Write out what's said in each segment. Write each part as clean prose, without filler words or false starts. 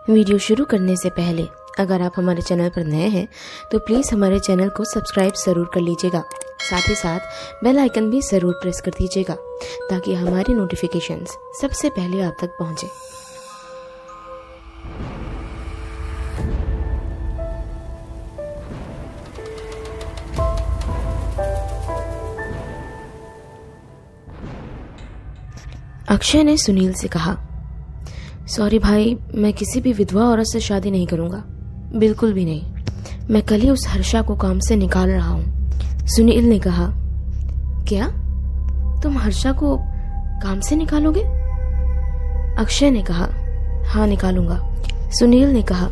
Video शुरू करने से पहले अगर आप हमारे चैनल पर नए हैं तो प्लीज़ हमारे चैनल को सब्सक्राइब ज़रूर कर लीजिएगा। साथ ही साथ बेल आइकन भी ज़रूर प्रेस कर दीजिएगा ताकि हमारी नोटिफिकेशंस सबसे पहले आप तक पहुंचे। अक्षय ने सुनील से कहा, सॉरी भाई, मैं किसी भी विधवा औरत से शादी नहीं करूंगा, बिल्कुल भी नहीं। मैं कल ही उस हर्षा को काम से निकाल रहा हूं। सुनील ने कहा, क्या तुम हर्षा को काम से निकालोगे? अक्षय ने कहा, हाँ निकालूंगा। सुनील ने कहा,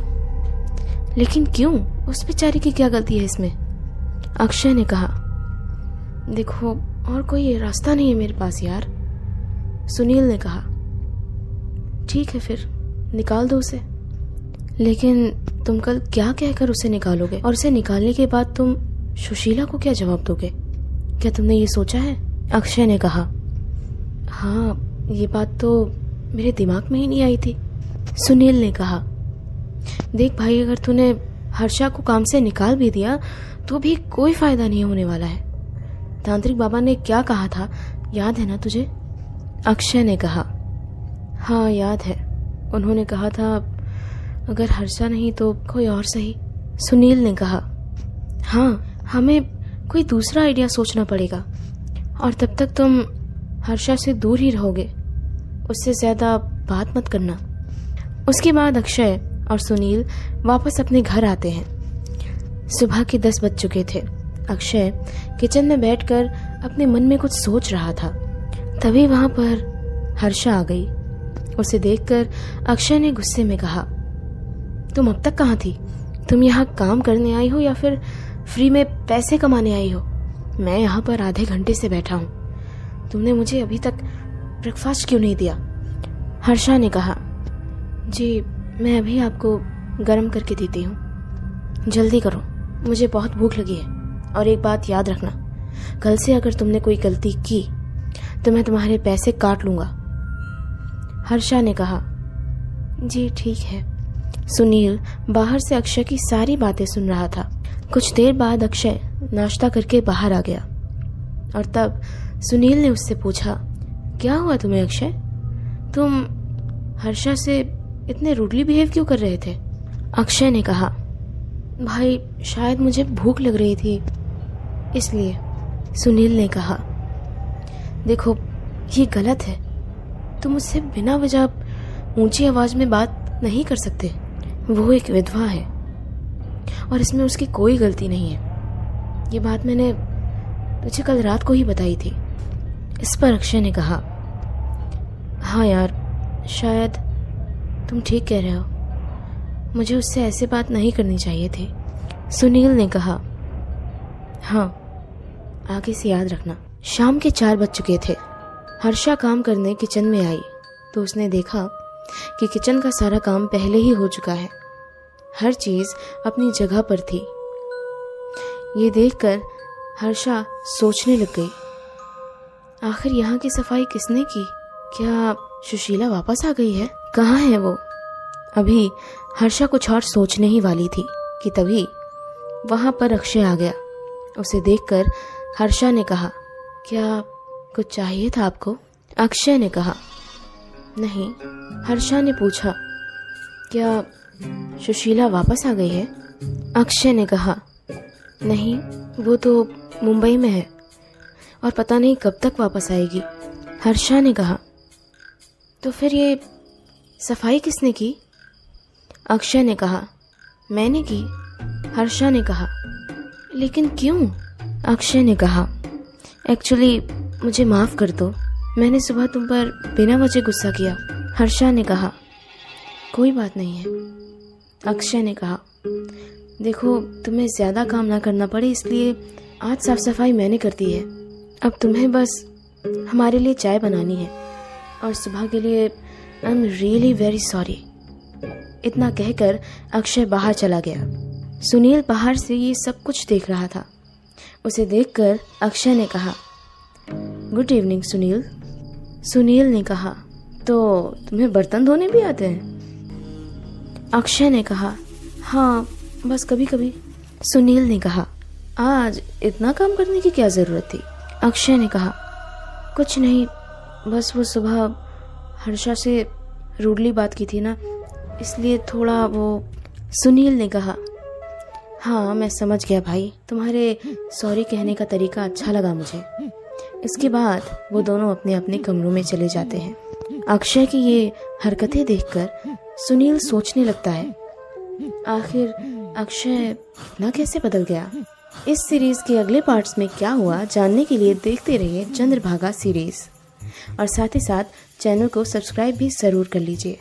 लेकिन क्यों? उस बेचारी की क्या गलती है इसमें? अक्षय ने कहा, देखो और कोई रास्ता नहीं है मेरे पास यार। सुनील ने कहा, ठीक है फिर निकाल दो उसे। लेकिन तुम कल क्या कहकर उसे निकालोगे? और उसे निकालने के बाद तुम सुशीला को क्या जवाब दोगे? क्या तुमने ये सोचा है? अक्षय ने कहा, हाँ ये बात तो मेरे दिमाग में ही नहीं आई थी। सुनील ने कहा, देख भाई, अगर तूने हर्षा को काम से निकाल भी दिया तो भी कोई फायदा नहीं होने वाला है। तांत्रिक बाबा ने क्या कहा था, याद है ना तुझे? अक्षय ने कहा, हाँ याद है। उन्होंने कहा था अगर हर्षा नहीं तो कोई और सही। सुनील ने कहा, हाँ हमें कोई दूसरा आइडिया सोचना पड़ेगा और तब तक तुम हर्षा से दूर ही रहोगे, उससे ज्यादा बात मत करना। उसके बाद अक्षय और सुनील वापस अपने घर आते हैं। सुबह के 10 बज चुके थे। अक्षय किचन में बैठकर अपने मन में कुछ सोच रहा था, तभी वहां पर हर्षा आ गई। उसे देखकर अक्षय ने गुस्से में कहा, तुम अब तक कहाँ थी? तुम यहाँ काम करने आई हो या फिर फ्री में पैसे कमाने आई हो? मैं यहाँ पर आधे घंटे से बैठा हूँ, तुमने मुझे अभी तक ब्रेकफास्ट क्यों नहीं दिया? हर्षा ने कहा, जी मैं अभी आपको गर्म करके देती हूँ, जल्दी करो, मुझे बहुत भूख लगी है। और एक बात याद रखना, कल से अगर तुमने कोई गलती की तो मैं तुम्हारे पैसे काट लूंगा। हर्षा ने कहा, जी ठीक है। सुनील बाहर से अक्षय की सारी बातें सुन रहा था। कुछ देर बाद अक्षय नाश्ता करके बाहर आ गया और तब सुनील ने उससे पूछा, क्या हुआ तुम्हें अक्षय? तुम हर्षा से इतने रूडली बिहेव क्यों कर रहे थे? अक्षय ने कहा, भाई शायद मुझे भूख लग रही थी इसलिए। सुनील ने कहा, देखो ये गलत है, तुम उससे बिना वजह ऊंची आवाज में बात नहीं कर सकते। वो एक विधवा है और इसमें उसकी कोई गलती नहीं है। ये बात मैंने तुझे कल रात को ही बताई थी। इस पर अक्षय ने कहा, हाँ यार शायद तुम ठीक कह रहे हो, मुझे उससे ऐसे बात नहीं करनी चाहिए थी। सुनील ने कहा, हाँ आगे से याद रखना। शाम के 4 बज चुके थे। हर्षा काम करने किचन में आई तो उसने देखा कि किचन का सारा काम पहले ही हो चुका है, हर चीज अपनी जगह पर थी। ये देखकर हर्षा सोचने लग गई, आखिर यहाँ की सफाई किसने की? क्या सुशीला वापस आ गई है? कहाँ है वो? अभी हर्षा कुछ और सोचने ही वाली थी कि तभी वहां पर अक्षय आ गया। उसे देखकर हर्षा ने कहा, क्या कुछ चाहिए था आपको? अक्षय ने कहा, नहीं। हर्षा ने पूछा, क्या सुशीला वापस आ गई है? अक्षय ने कहा, नहीं, वो तो मुंबई में है और पता नहीं कब तक वापस आएगी। हर्षा ने कहा, तो फिर ये सफाई किसने की? अक्षय ने कहा, मैंने की। हर्षा ने कहा, लेकिन क्यों? अक्षय ने कहा, एक्चुअली मुझे माफ कर दो, मैंने सुबह तुम पर बिना वजह गुस्सा किया। हर्षा ने कहा, कोई बात नहीं है। अक्षय ने कहा, देखो तुम्हें ज्यादा काम ना करना पड़े इसलिए आज साफ सफाई मैंने कर दी है। अब तुम्हें बस हमारे लिए चाय बनानी है और सुबह के लिए I am really very sorry. इतना कहकर अक्षय बाहर चला गया। सुनील बाहर से ये सब कुछ देख रहा था। उसे देखकर अक्षय ने कहा, गुड इवनिंग सुनील। सुनील ने कहा, तो तुम्हें बर्तन धोने भी आते हैं? अक्षय ने कहा। हाँ, बस कभी कभी। सुनील ने कहा। आज इतना काम करने की क्या ज़रूरत थी? अक्षय ने कहा। कुछ नहीं, बस वो सुबह हर्षा से रूडली बात की थी ना, इसलिए थोड़ा वो। सुनील ने कहा। हाँ, मैं समझ गया भाई, तुम्हारे सॉरी कहने का तरीका अच्छा लगा मुझे। इसके बाद वो दोनों अपने अपने कमरों में चले जाते हैं। अक्षय की ये हरकतें देखकर सुनील सोचने लगता है, आखिर अक्षय इतना कैसे बदल गया? इस सीरीज के अगले पार्ट्स में क्या हुआ जानने के लिए देखते रहिए चंद्रभागा सीरीज, और साथ ही साथ चैनल को सब्सक्राइब भी ज़रूर कर लीजिए।